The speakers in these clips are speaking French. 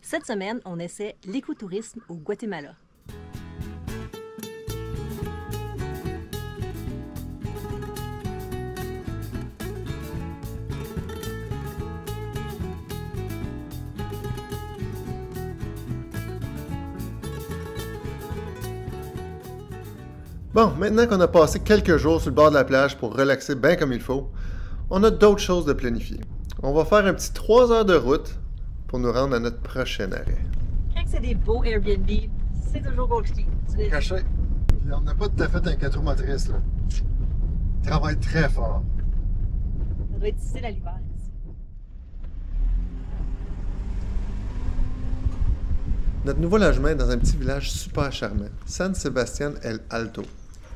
Cette semaine, on essaie l'écotourisme au Guatemala. Bon, maintenant qu'on a passé quelques jours sur le bord de la plage pour relaxer bien comme il faut, on a d'autres choses de planifier. On va faire un petit 3 heures de route pour nous rendre à notre prochain arrêt. Quand c'est des beaux Airbnb, c'est toujours compliqué. Caché. On n'a pas tout à fait un 4 roues motrices, là. Il travaille très fort. Ça doit être difficile à l'hiver. Notre nouveau logement est dans un petit village super charmant, San Sebastián El Alto.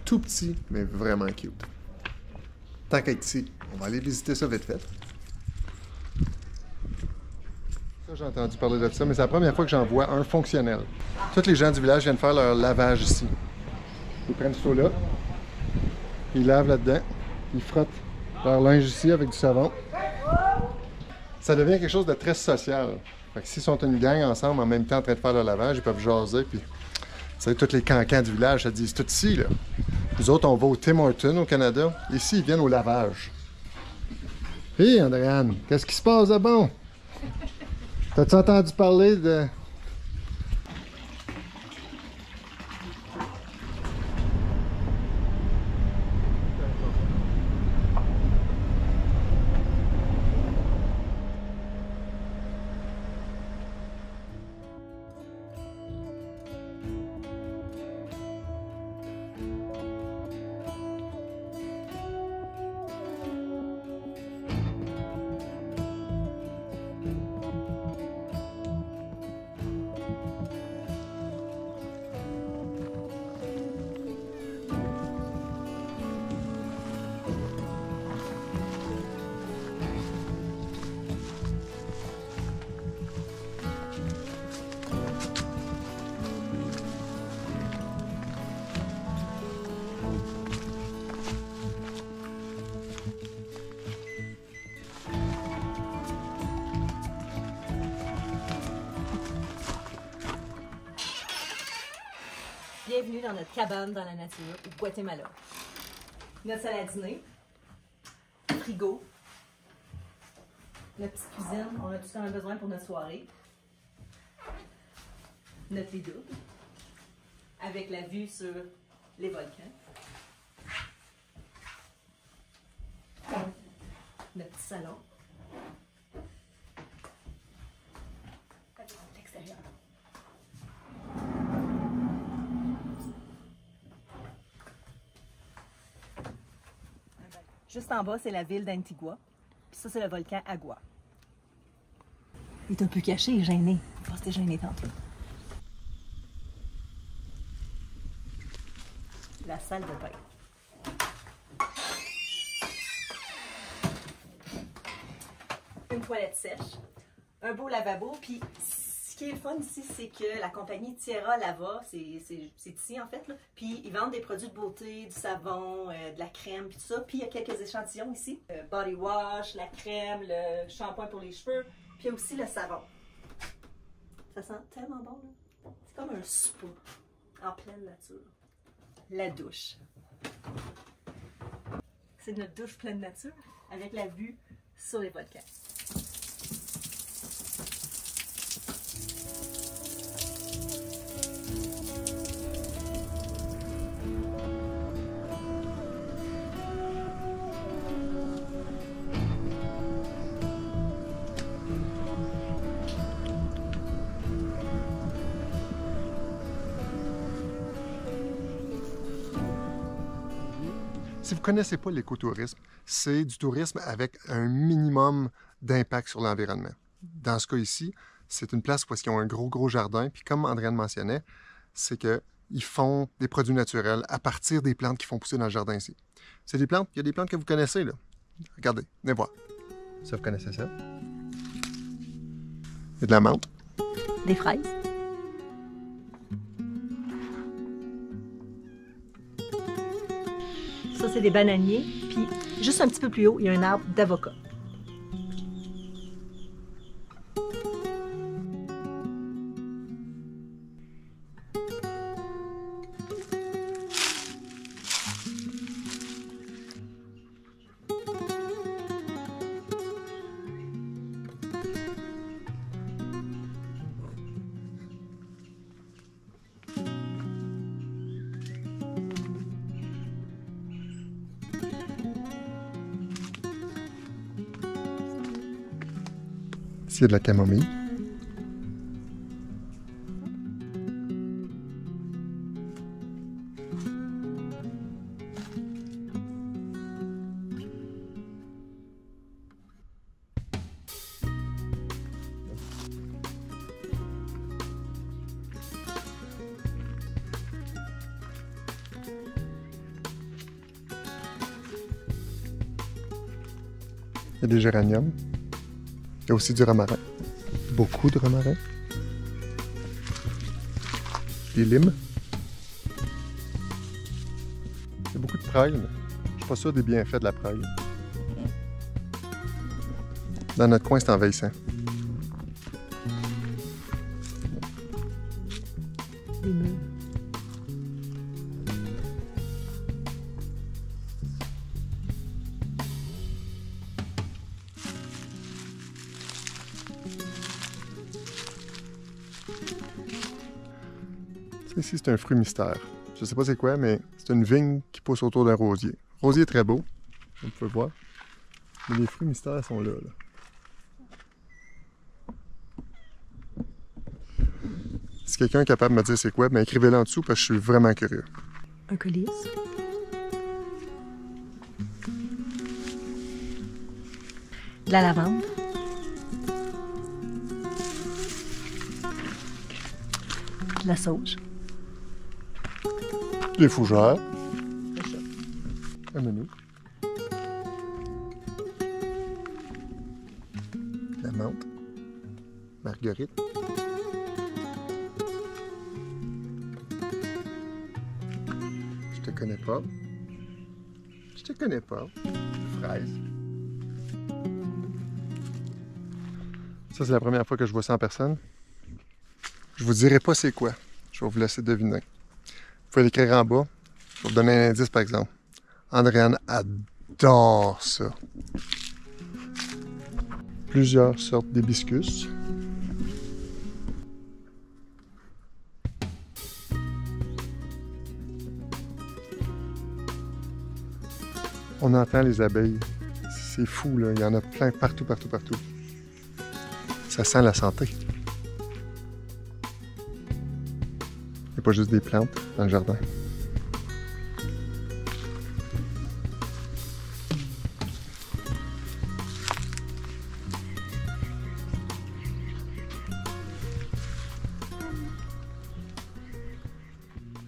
Tout petit, mais vraiment cute. Tant qu'à être ici, on va aller visiter ça vite fait. Ça, j'ai entendu parler de ça, mais c'est la première fois que j'en vois un fonctionnel. Tous les gens du village viennent faire leur lavage ici. Ils prennent ce seau-là, ils lavent là-dedans, ils frottent leur linge ici avec du savon. Ça devient quelque chose de très social. Fait que s'ils sont une gang ensemble en même temps en train de faire leur lavage, ils peuvent jaser, puis vous savez, tous les cancans du village, ça disent tout ici, là. Nous autres, on va au Tim Hortons, au Canada. Ici, ils viennent au lavage. Hé, Andréane, qu'est-ce qui se passe de bon? T'as-tu entendu parler de... Bienvenue dans notre cabane dans la nature au Guatemala. Notre salle à dîner, frigo, notre petite cuisine, on a tout ce qu'on a besoin pour notre soirée, notre lit double, avec la vue sur les volcans, notre petit salon, l'extérieur. Juste en bas, c'est la ville d'Antigua. Puis ça, c'est le volcan Agua. Il est un peu caché, il est gêné. Je pense que c'était gêné tantôt. La salle de bain. Une toilette sèche. Un beau lavabo. Puis ce qui est le fun ici, c'est que la compagnie Tierra Lava, c'est ici en fait, là. Puis ils vendent des produits de beauté, du savon, de la crème, puis tout ça. Puis il y a quelques échantillons ici. Body wash, la crème, le shampoing pour les cheveux, puis il y a aussi le savon. Ça sent tellement bon, là. C'est comme un spa en pleine nature. La douche. C'est notre douche pleine nature avec la vue sur les volcans. Si vous ne connaissez pas l'écotourisme, c'est du tourisme avec un minimum d'impact sur l'environnement. Dans ce cas ici, c'est une place où ils ont un gros jardin, puis comme Andréane mentionnait, c'est qu'ils font des produits naturels à partir des plantes qui font pousser dans le jardin ici. C'est des plantes, il y a des plantes que vous connaissez, là. Regardez, venez voir. Ça, vous connaissez ça? Il y a de la menthe. Des fraises. Ça, c'est des bananiers. Puis, juste un petit peu plus haut, il y a un arbre d'avocat. Ici, il y a de la camomille. Il y a des géraniums. Il y a aussi du romarin. Beaucoup de romarin. Des limes. Il y a beaucoup de prêle, mais je suis pas sûr des bienfaits de la prêle. Dans notre coin, c'est envahissant. Des murs. Ça, ici, c'est un fruit mystère. Je sais pas c'est quoi, mais c'est une vigne qui pousse autour d'un rosier. Le rosier est très beau, comme vous pouvez voir. Mais les fruits mystères sont là. Si quelqu'un est capable de me dire c'est quoi, ben écrivez-le en dessous parce que je suis vraiment curieux. Un colis. De la lavande. De la sauge. Des fougères. Un menu. La menthe. Marguerite. Je te connais pas. Je te connais pas. Fraise. Ça, c'est la première fois que je vois ça en personne. Je vous dirai pas c'est quoi. Je vais vous laisser deviner. Vous pouvez l'écrire en bas. Je vais vous donner un indice, par exemple. Andréane adore ça. Plusieurs sortes d'hibiscus. On entend les abeilles. C'est fou, là. Il y en a plein partout, partout, partout. Ça sent la santé. Il n'y a pas juste des plantes dans le jardin.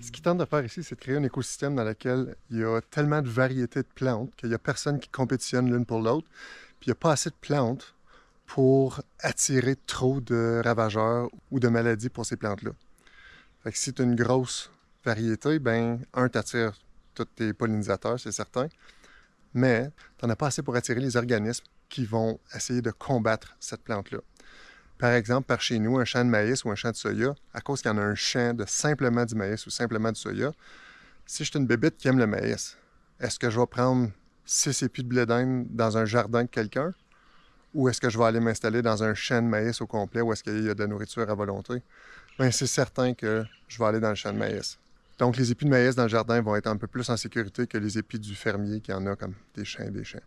Ce qu'ils tentent de faire ici, c'est de créer un écosystème dans lequel il y a tellement de variétés de plantes qu'il n'y a personne qui compétitionne l'une pour l'autre. Puis il n'y a pas assez de plantes pour attirer trop de ravageurs ou de maladies pour ces plantes-là. Fait que si tu as une grosse variété, ben t'attires tous tes pollinisateurs, c'est certain, mais tu n'en as pas assez pour attirer les organismes qui vont essayer de combattre cette plante-là. Par exemple, par chez nous, un champ de maïs ou un champ de soya, à cause qu'il y en a un champ de simplement du maïs ou simplement du soya, si je suis une bébête qui aime le maïs, est-ce que je vais prendre 6 épis de blé d'Inde dans un jardin de quelqu'un? Ou est-ce que je vais aller m'installer dans un champ de maïs au complet où est-ce qu'il y a de la nourriture à volonté? Bien, c'est certain que je vais aller dans le champ de maïs. Donc, les épis de maïs dans le jardin vont être un peu plus en sécurité que les épis du fermier qui en a comme des champs et des champs.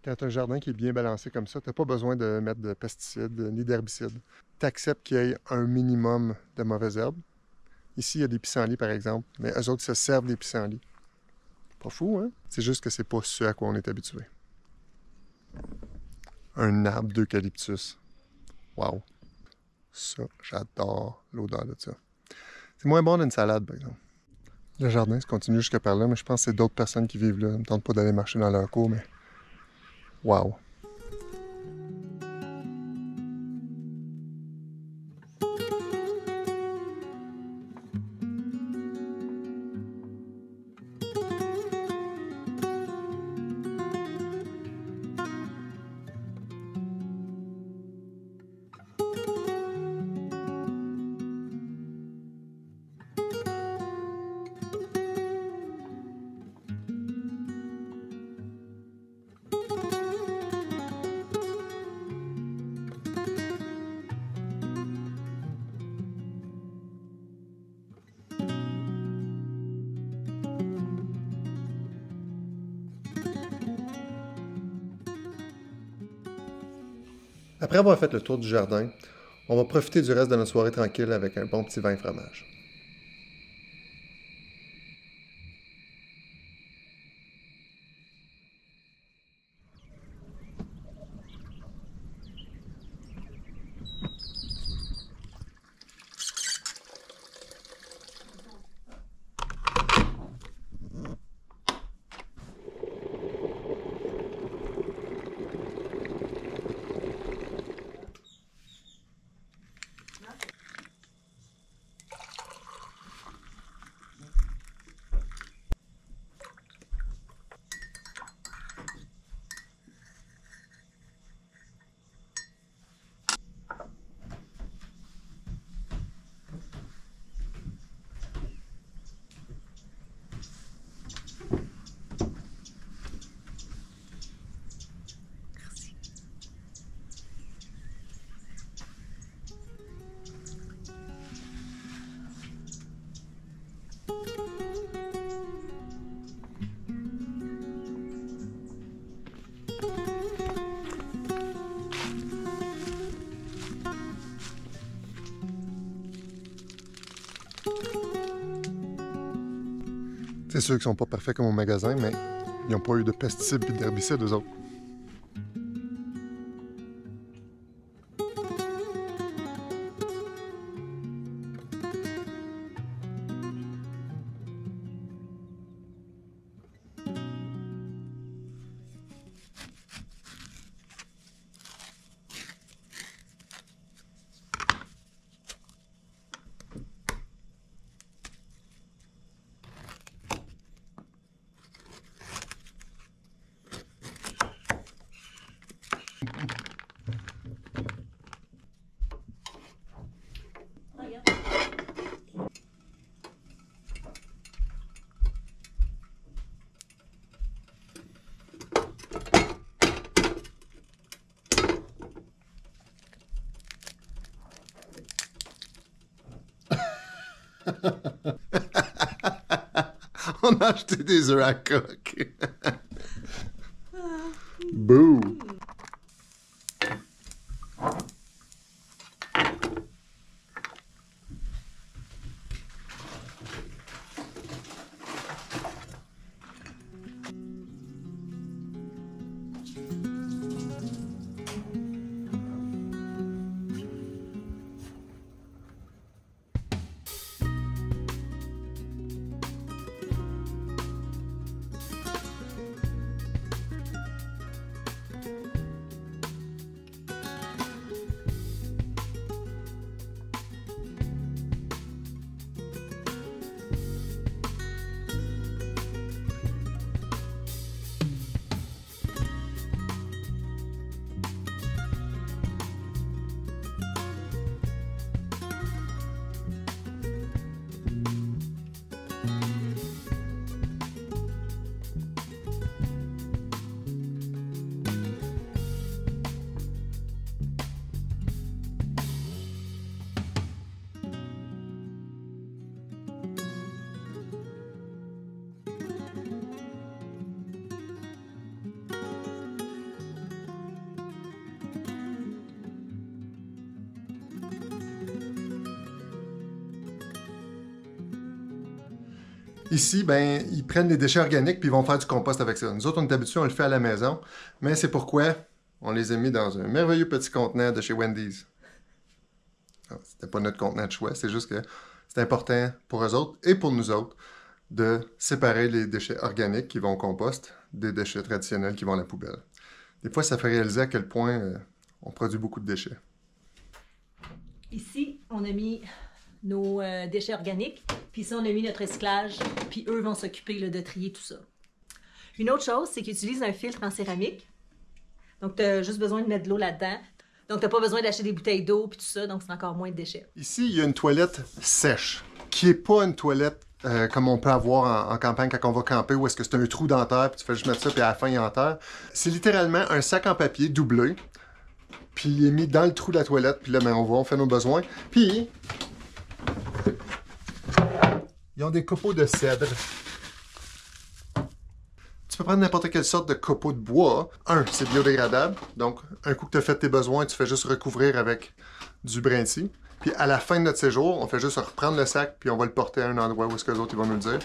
Quand tu as un jardin qui est bien balancé comme ça, tu n'as pas besoin de mettre de pesticides ni d'herbicides. Tu acceptes qu'il y ait un minimum de mauvaises herbes. Ici, il y a des pissenlits, par exemple, mais eux autres se servent des pissenlits. Pas fou, hein? C'est juste que c'est pas ce à quoi on est habitué. Un arbre d'eucalyptus. Wow! Ça, j'adore l'odeur de ça. C'est moins bon d'une salade, par exemple. Le jardin se continue jusque par là, mais je pense que c'est d'autres personnes qui vivent là. Ça me tente pas d'aller marcher dans leur cour, mais... Wow! Après avoir fait le tour du jardin, on va profiter du reste de notre soirée tranquille avec un bon petit vin et fromage. C'est sûr qu'ils sont pas parfaits comme au magasin, mais ils n'ont pas eu de pesticides et d'herbicides, eux autres. On a acheté des œufs à coque. Bouh! Ici, ben, ils prennent les déchets organiques puis ils vont faire du compost avec ça. Nous autres, on est habitués, on le fait à la maison, mais c'est pourquoi on les a mis dans un merveilleux petit contenant de chez Wendy's. C'était pas notre contenant de choix, c'est juste que c'est important pour eux autres et pour nous autres de séparer les déchets organiques qui vont au compost des déchets traditionnels qui vont à la poubelle. Des fois, ça fait réaliser à quel point on produit beaucoup de déchets. Ici, on a mis nos déchets organiques, puis ici, on a mis notre recyclage, puis eux vont s'occuper de trier tout ça. Une autre chose, c'est qu'ils utilisent un filtre en céramique. Donc, tu as juste besoin de mettre de l'eau là-dedans. Donc, tu n'as pas besoin d'acheter des bouteilles d'eau, puis tout ça, donc c'est encore moins de déchets. Ici, il y a une toilette sèche, qui n'est pas une toilette comme on peut avoir en campagne quand on va camper, où est-ce que c'est un trou dans terre, puis tu fais juste mettre ça, puis à la fin, il est en terre. C'est littéralement un sac en papier doublé, puis il est mis dans le trou de la toilette, puis là, ben, on fait nos besoins. Puis, ils ont des copeaux de cèdre. Tu peux prendre n'importe quelle sorte de copeaux de bois. C'est biodégradable. Donc, un coup que tu as fait tes besoins, tu fais juste recouvrir avec du brin de scie. Puis à la fin de notre séjour, on fait juste reprendre le sac, puis on va le porter à un endroit où est-ce que les autres ils vont nous le dire.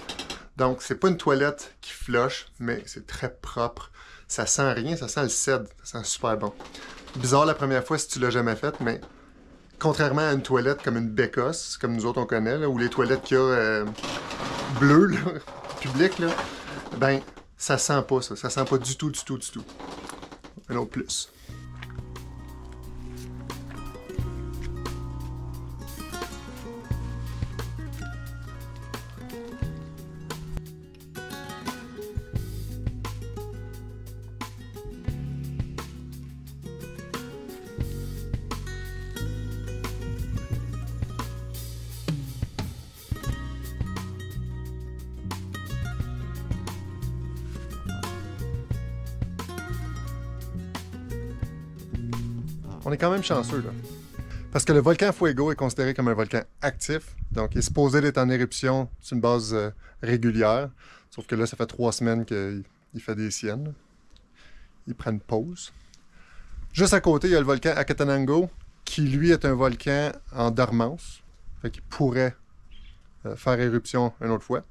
Donc, c'est pas une toilette qui flush, mais c'est très propre. Ça sent rien, ça sent le cèdre. Ça sent super bon. Bizarre la première fois si tu l'as jamais fait, mais contrairement à une toilette comme une bécosse, comme nous autres on connaît, là, ou les toilettes qu'il y a bleues, là, publiques, là, ben, ça sent pas ça. Ça sent pas du tout, du tout, du tout. Un autre plus. On est quand même chanceux, là. Parce que le volcan Fuego est considéré comme un volcan actif, donc il est supposé d'être en éruption sur une base régulière. Sauf que là, ça fait 3 semaines qu'il fait des siennes. Il prend une pause. Juste à côté, il y a le volcan Akatanango, qui lui est un volcan en dormance. Fait qu'il pourrait faire éruption une autre fois.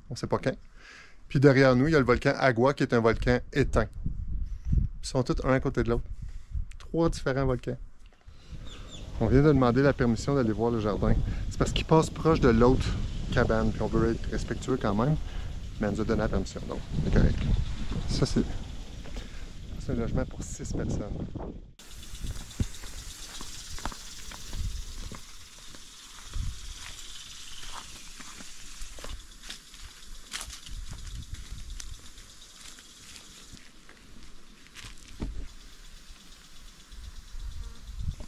On ne sait pas quand. Puis derrière nous, il y a le volcan Agua, qui est un volcan éteint. Ils sont tous un à côté de l'autre. 3 différents volcans. On vient de demander la permission d'aller voir le jardin. C'est parce qu'il passe proche de l'autre cabane, puis on veut être respectueux quand même, mais elle nous a donné la permission, donc c'est correct. Ça, c'est un logement pour 6 personnes.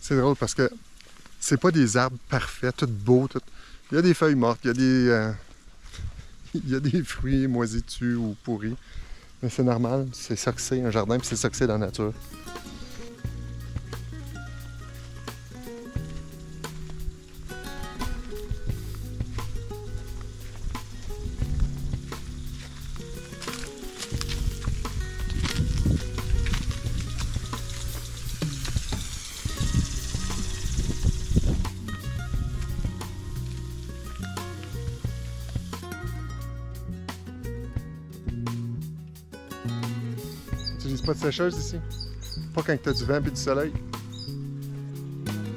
C'est drôle parce que c'est pas des arbres parfaits, tout beaux, tout... Il y a des feuilles mortes, il y a des fruits moisis dessus ou pourris. Mais c'est normal, c'est ça que c'est un jardin, puis c'est ça que c'est dans la nature. N'utilise pas de sécheuse ici. Pas quand tu as du vent et du soleil.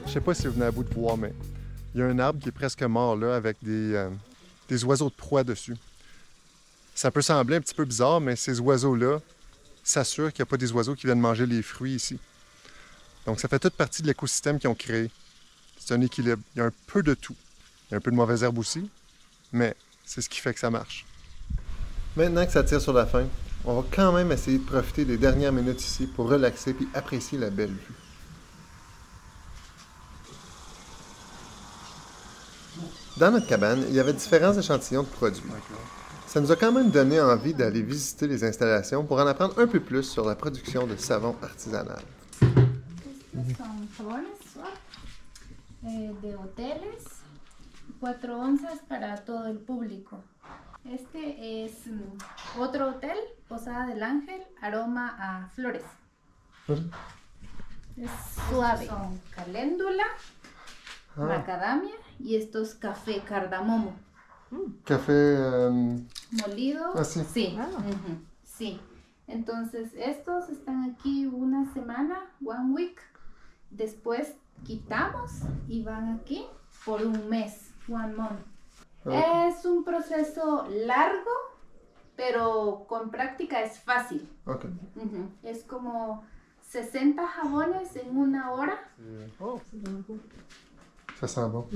Je sais pas si vous venez à bout de voir, mais il y a un arbre qui est presque mort là avec des oiseaux de proie dessus. Ça peut sembler un petit peu bizarre, mais ces oiseaux-là s'assurent qu'il n'y a pas des oiseaux qui viennent manger les fruits ici. Donc ça fait toute partie de l'écosystème qu'ils ont créé. C'est un équilibre. Il y a un peu de tout. Il y a un peu de mauvaise herbe aussi, mais c'est ce qui fait que ça marche. Maintenant que ça tire sur la fin, on va quand même essayer de profiter des dernières minutes ici pour relaxer puis apprécier la belle vue. Dans notre cabane, il y avait différents échantillons de produits. Ça nous a quand même donné envie d'aller visiter les installations pour en apprendre un peu plus sur la production de savon artisanal. Estos son jabones de hoteles, 4 onzas para todo el público. Este es otro hotel, Posada del Ángel, aroma a flores. Es suave. Estos son caléndula, macadamia y estos café cardamomo. Café... Molido. Ah, sí. Sí. Sí. Entonces estos están aquí una semana, 1 week. Después quitamos y van aquí por un mes, 1 month. Okay. Es un proceso largo, pero con práctica es fácil. Okay. Es como 60 jabones en 1 hora. Oh. Ça sent bon.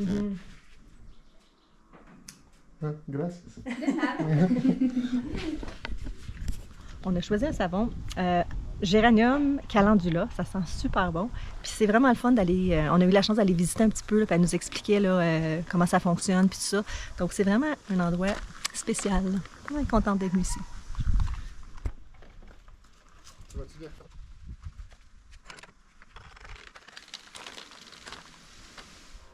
Gracias. De nada. On a choisi un savon Géranium Calendula, ça sent super bon. Puis c'est vraiment le fun d'aller... on a eu la chance d'aller visiter un petit peu, là, puis elle nous expliquait là, comment ça fonctionne, puis tout ça. Donc c'est vraiment un endroit spécial. On est contente d'être venue ici.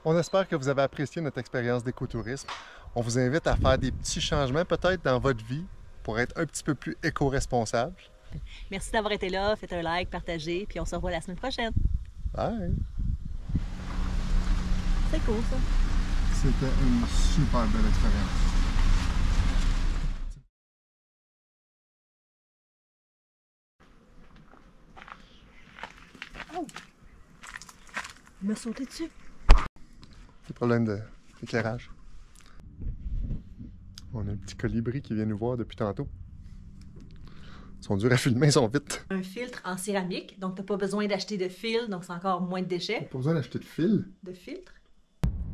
On espère que vous avez apprécié notre expérience d'écotourisme. On vous invite à faire des petits changements peut-être dans votre vie pour être un petit peu plus éco-responsable. Merci d'avoir été là, faites un like, partagez, puis on se revoit la semaine prochaine. Bye! C'est cool ça. C'était une super belle expérience. Oh! Il m'a sauté dessus. Des problèmes d'éclairage. On a un petit colibri qui vient nous voir depuis tantôt. Ils sont durs à filmer, ils sont vite. Un filtre en céramique, donc t'as pas besoin d'acheter de fil, donc c'est encore moins de déchets. Pas besoin d'acheter de fil. De filtre?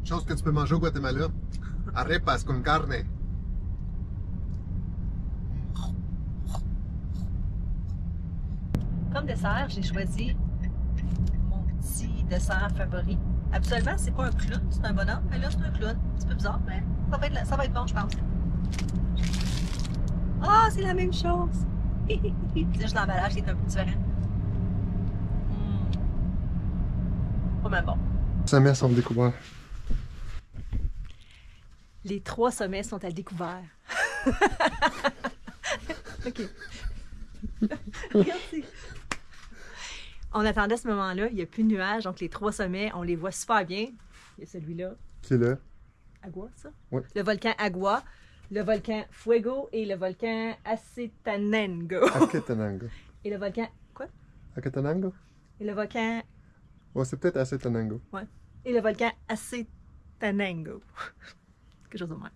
Chose que tu peux manger au Guatemala. Arepas con carne. Comme dessert, j'ai choisi mon petit dessert favori. Habituellement, c'est pas un clown, c'est un bonhomme. Mais là, c'est un clown. C'est un petit peu bizarre, mais ça va être bon, je pense. Ah, c'est la même chose! C'est juste l'emballage qui est un peu différent. Pas mal bon. Sommets sont découverts. Les 3 sommets sont à découvert. OK. Merci. On attendait ce moment-là, il n'y a plus de nuages, donc les 3 sommets, on les voit super bien. Il y a celui-là. Qui est là? Agua, ça? Oui. Le volcan Agua, le volcan Fuego et le volcan Acetanango. Acatenango. Et le volcan... Quoi? Acatenango? Et le volcan... Ouais, c'est peut-être Acetanango. Ouais. Et le volcan Acetanango. Quelque chose de même.